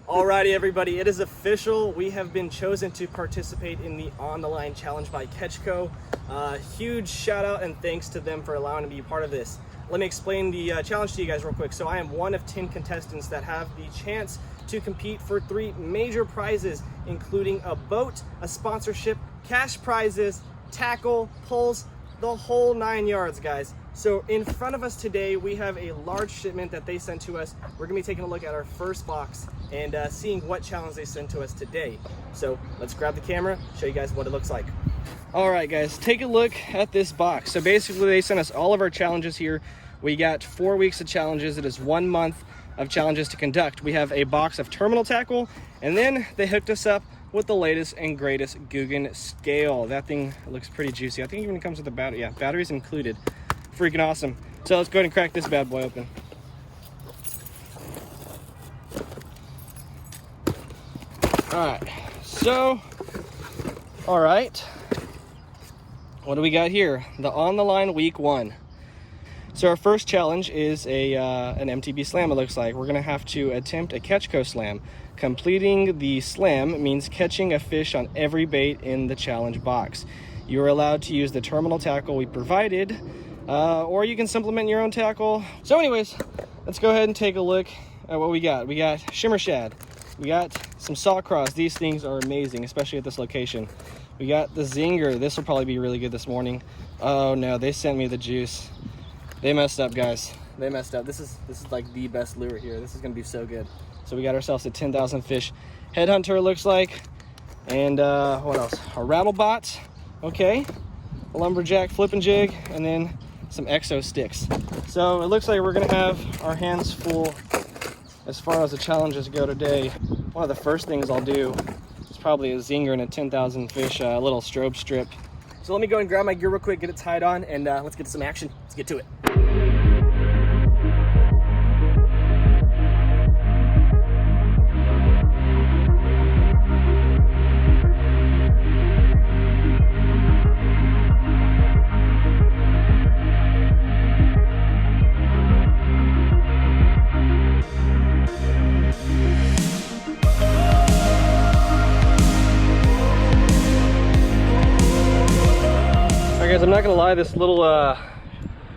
Alrighty, everybody, it is official. We have been chosen to participate in the On the Line challenge by CatchCO. Huge shout out and thanks to them for allowing me to be part of this. Let me explain the challenge to you guys real quick. So I am one of 10 contestants that have the chance to compete for 3 major prizes, including a boat, a sponsorship, cash prizes, tackle, poles, the whole 9 yards, guys. So in front of us today, we have a large shipment that they sent to us. We're gonna be taking a look at our first box and seeing what challenge they sent to us today. So let's grab the camera, show you guys what it looks like. All right, guys, take a look at this box. So basically they sent us all of our challenges here. We got 4 weeks of challenges. It is 1 month of challenges to conduct. We have a box of terminal tackle, and then they hooked us up with the latest and greatest Googan scale. That thing looks pretty juicy. I think it even comes with a battery. Yeah, batteries included. Freaking awesome. So let's go ahead and crack this bad boy open. All right, so, all right. What do we got here? The On the Line week 1. So our first challenge is an MTB slam, it looks like. We're gonna have to attempt a CatchCO slam. Completing the slam means catching a fish on every bait in the challenge box. You are allowed to use the terminal tackle we provided, or you can supplement your own tackle. So anyways, let's go ahead and take a look at what we got. We got shimmer shad. We got some sawcross. These things are amazing, especially at this location. We got the zinger. This will probably be really good this morning. Oh no, they sent me the juice. They messed up, guys. They messed up. This is like the best lure here. This is gonna be so good. So we got ourselves a 10,000 fish headhunter, looks like. And what else? A rattlebot, okay. A lumberjack flipping jig, and then some exo sticks. So it looks like we're gonna have our hands full as far as the challenges go today. One of the first things I'll do is probably a zinger and a 10,000 fish little strobe strip. So let me go and grab my gear real quick, get it tied on, and let's get to some action. Let's get to it. Guys, I'm not gonna lie, this little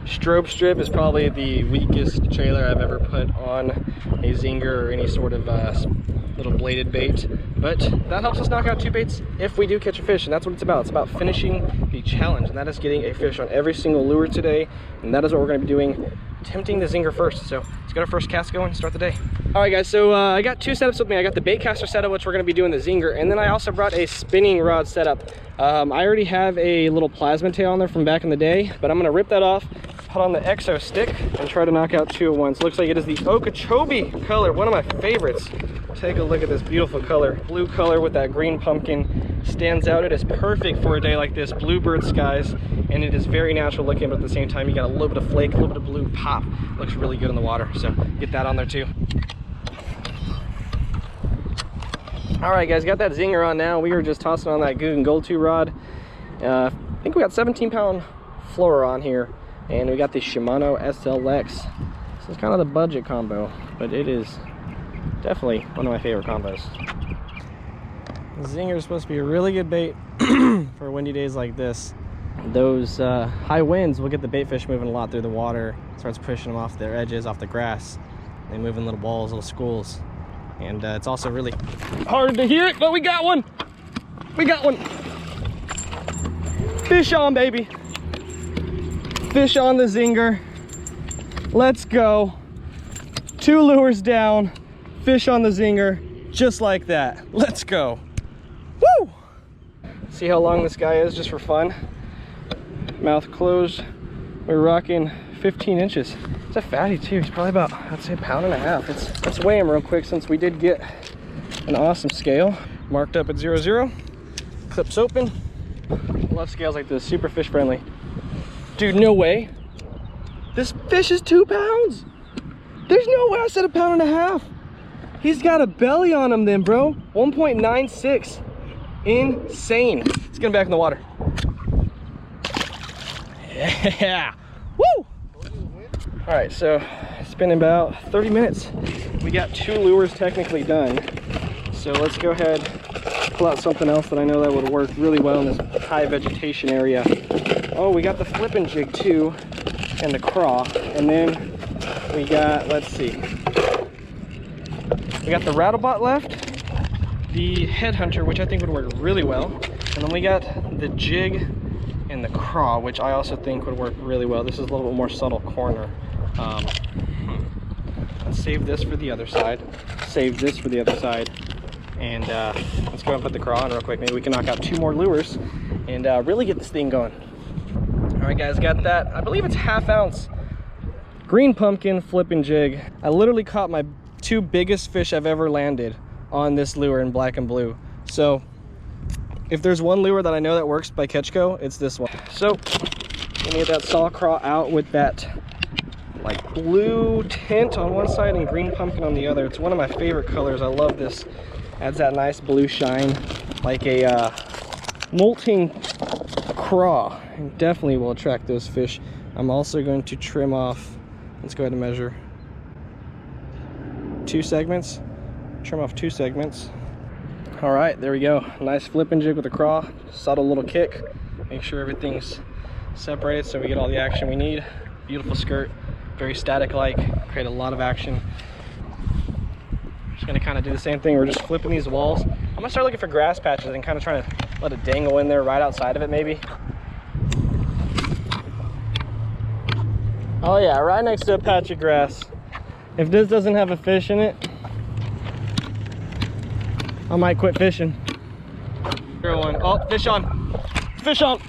strobe strip is probably the weakest trailer I've ever put on a zinger or any sort of little bladed bait, but that helps us knock out 2 baits if we do catch a fish, and that's what it's about. It's about finishing the challenge, and that is getting a fish on every single lure today, and that is what we're gonna be doing, attempting the zinger first. So let's get our first cast going and start the day. All right, guys, so I got 2 setups with me. I got the bait caster setup, which we're gonna be doing the zinger, and then I also brought a spinning rod setup. I already have a little plasma tail on there from back in the day, but I'm gonna rip that off, put on the exo stick, and try to knock out 2 at once. Looks like it is the Okeechobee color, one of my favorites. Take a look at this beautiful color. Blue color with that green pumpkin stands out. It is perfect for a day like this, bluebird skies, and it is very natural looking, but at the same time, you got a little bit of flake, a little bit of blue pop. Looks really good in the water, so get that on there too. All right, guys, got that zinger on now. We were just tossing on that Googan GoTo rod. I think we got 17-pound fluoro on here, and we got the Shimano SLX. This is kind of the budget combo, but it is definitely one of my favorite combos. Zinger is supposed to be a really good bait for windy days like this. Those high winds will get the bait fish moving a lot through the water. Starts pushing them off their edges, off the grass. They move in little balls, little schools. And it's also really hard to hear it, but we got one. We got one. Fish on, baby. Fish on the zinger. Let's go. 2 lures down. Fish on the zinger, just like that. Let's go. Woo! See how long this guy is, just for fun. Mouth closed. We're rocking 15 inches. It's a fatty too. He's probably about, I'd say, 1.5 pounds. Let's weigh him real quick since we did get an awesome scale. Marked up at 0.0. Clips open. I love scales like this, super fish friendly. Dude, no way. This fish is 2 pounds. There's no way I said 1.5 pounds. He's got a belly on him then, bro. 1.96. Insane. Let's get him back in the water. Yeah. Woo! All right, so it's been about 30 minutes. We got 2 lures technically done. So let's go ahead, pull out something else that I know that would work really well in this high vegetation area. Oh, we got the flipping jig too, and the craw. And then we got, let's see, we got the rattlebot left, the headhunter, which I think would work really well, and then we got the jig and the craw, which I also think would work really well. This is a little bit more subtle corner. Let's save this for the other side, save this for the other side, and let's go and put the craw on real quick. Maybe we can knock out 2 more lures and really get this thing going. All right, guys, got that. I believe it's 1/2 ounce green pumpkin flipping jig. I literally caught my 2 biggest fish I've ever landed on this lure in black and blue. So if there's one lure that I know that works by CatchCO, it's this one. So let me get that saw craw out with that like blue tint on one side and green pumpkin on the other. It's one of my favorite colors. I love this. Adds that nice blue shine, like a molting craw, and definitely will attract those fish. I'm also going to trim off, let's go ahead and measure 2 segments. Trim off 2 segments. All right, there we go. Nice flipping jig with a craw, subtle little kick. Make sure everything's separated so we get all the action we need. Beautiful skirt, very static-like, create a lot of action. Just gonna kind of do the same thing. We're just flipping these walls. I'm gonna start looking for grass patches and kind of trying to let it dangle in there right outside of it maybe. Oh yeah, right next to a patch of grass. If this doesn't have a fish in it, I might quit fishing. Oh, fish on. Fish on.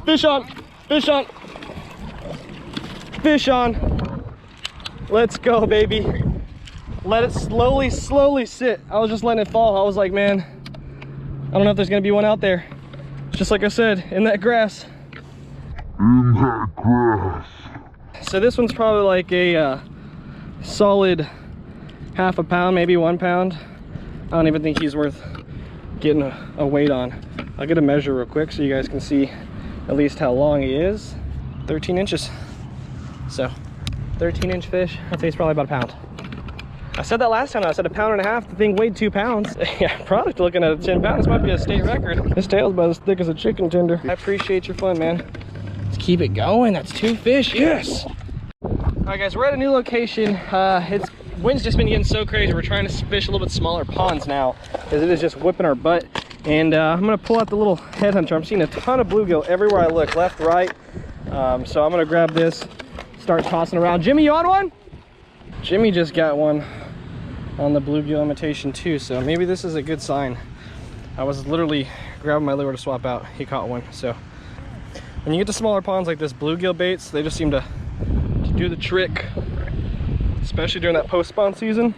Fish on. Fish on. Fish on. Let's go, baby. Let it slowly sit. I was just letting it fall. I was like, man, I don't know if there's gonna be one out there. Just like I said, in that grass. In that grass. So this one's probably like a solid 1/2 pound, maybe 1 pound. I don't even think he's worth getting a weight on. I'll get a measure real quick so you guys can see at least how long he is. 13 inches. So 13-inch fish, I'd say he's probably about 1 pound. I said that last time, I said 1.5 pounds. The thing weighed 2 pounds. Yeah, product looking at 10 pounds. This might be a state record. This tail's about as thick as a chicken tender. I appreciate your fun, man. Let's keep it going. That's 2 fish, yes. All right, guys, we're at a new location. Wind's just been getting so crazy. We're trying to fish a little bit smaller ponds now, as it is just whipping our butt. And I'm gonna pull out the little headhunter. I'm seeing a ton of bluegill everywhere I look, left, right. So I'm gonna grab this, start tossing around. Jimmy, you on one? Jimmy just got one on the bluegill imitation too, so maybe this is a good sign. I was literally grabbing my lure to swap out. He caught one. So when you get to smaller ponds like this, bluegill baits, they just seem to do the trick. Especially during that post-spawn season,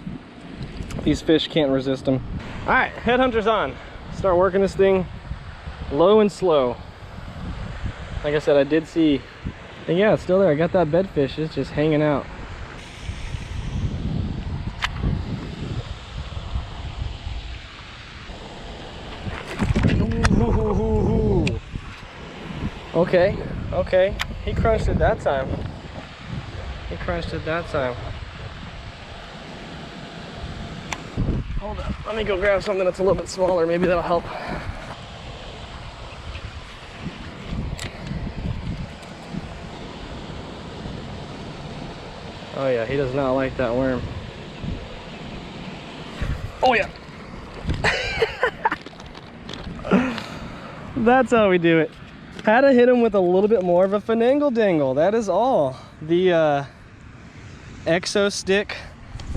these fish can't resist them. All right, headhunter's on. Start working this thing low and slow. Like I said, I did see, and yeah, it's still there. I got that bedfish, it's just hanging out. Okay, okay, he crunched it that time. He crunched it that time. Hold up, let me go grab something that's a little bit smaller. Maybe that'll help. Oh yeah, he does not like that worm. Oh yeah. That's how we do it. Had to hit him with a little bit more of a finagle dangle. That is all. The exo stick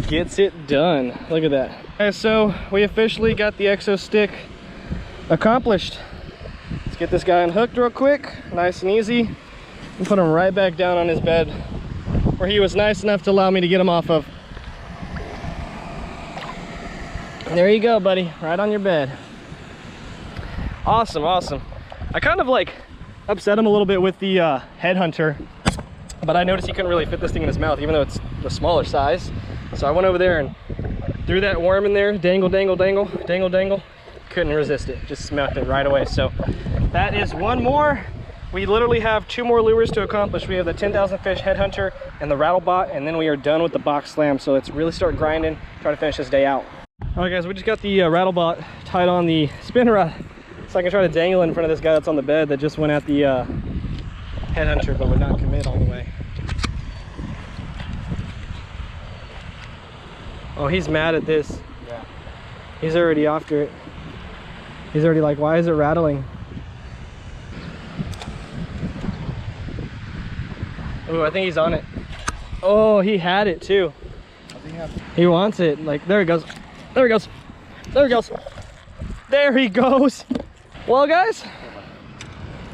gets it done. Look at that. Okay, so we officially got the exo stick accomplished. Let's get this guy unhooked real quick, nice and easy, and put him right back down on his bed where he was nice enough to allow me to get him off of. There you go, buddy, right on your bed. Awesome, awesome. I kind of like upset him a little bit with the headhunter, but I noticed he couldn't really fit this thing in his mouth, even though it's the smaller size. So I went over there and threw that worm in there, dangle, dangle, dangle, dangle, dangle. Couldn't resist it, just smacked it right away. So that is one more. We literally have 2 more lures to accomplish. We have the 10,000 fish headhunter and the rattlebot, and then we are done with the box slam. So let's really start grinding, try to finish this day out. All right, guys, we just got the rattle bot tied on the spin rod, so I can try to dangle in front of this guy that's on the bed that just went at the headhunter, but would not commit all the way. Oh, he's mad at this. Yeah. He's already after it. He's already like, why is it rattling? Oh, I think he's on it. Oh, he had it too. He wants it. Like, there he goes. There he goes. There he goes. There he goes. Well, guys,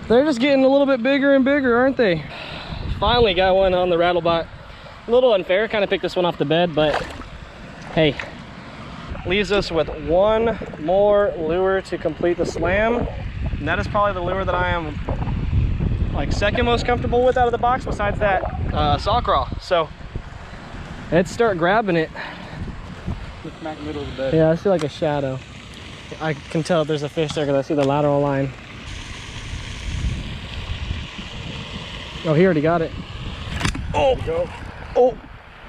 they're just getting a little bit bigger and bigger, aren't they? Finally got one on the rattle bot. A little unfair, kind of picked this one off the bed, but hey, leaves us with one more lure to complete the slam. And that is probably the lure that I am like second most comfortable with out of the box, besides that saw crawl. So let's start grabbing it. Smack in the middle of the bed. Yeah, I see like a shadow. I can tell there's a fish there because I see the lateral line. Oh, he already got it. Oh, Go. oh,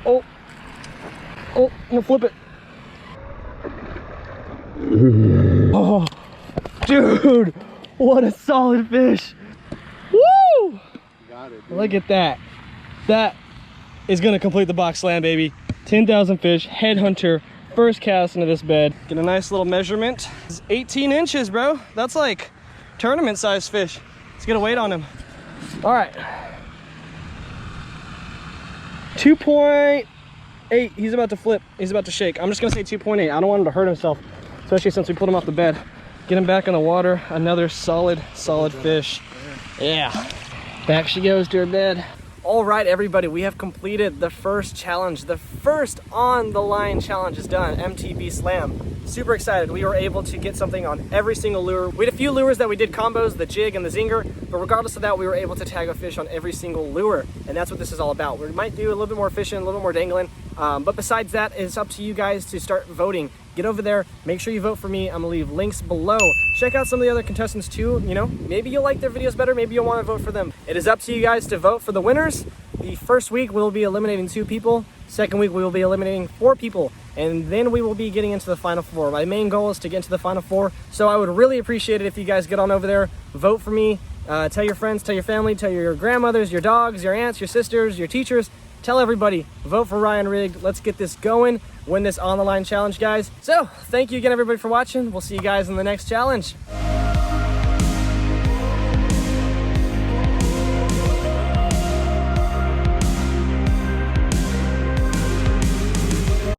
oh, oh, I'm gonna flip it. Oh, dude, what a solid fish. Woo! Got it, dude. Look at that. That is gonna complete the box slam, baby. 10,000 fish, headhunter, first cast into this bed. Get a nice little measurement. It's 18 inches, bro. That's like tournament size fish. Let's get a weight on him. All right. 2.8. He's about to flip. He's about to shake. I'm just gonna say 2.8. I don't want him to hurt himself, especially since we put him off the bed. Get him back in the water. Another solid fish. Yeah. Back she goes to her bed. All right, everybody, we have completed the first challenge. The first on the line challenge is done, MTB Slam. Super excited. We were able to get something on every single lure. We had a few lures that we did combos, the jig and the zinger, but regardless of that, we were able to tag a fish on every single lure, and that's what this is all about. We might do a little bit more fishing, a little bit more dangling, but besides that, it's up to you guys to start voting. Get over there, make sure you vote for me. I'm gonna leave links below. Check out some of the other contestants too. You know, maybe you'll like their videos better, maybe you'll want to vote for them. It is up to you guys to vote for the winners. The first week we'll be eliminating 2 people. Second week we will be eliminating 4 people, and then we will be getting into the final 4. My main goal is to get into the final 4, so I would really appreciate it if you guys get on over there, vote for me, tell your friends, tell your family, tell your grandmothers, your dogs, your aunts, your sisters, your teachers. Tell everybody, vote for Ryan Rigg. Let's get this going. Win this on the line challenge, guys. So thank you again, everybody, for watching. We'll see you guys in the next challenge.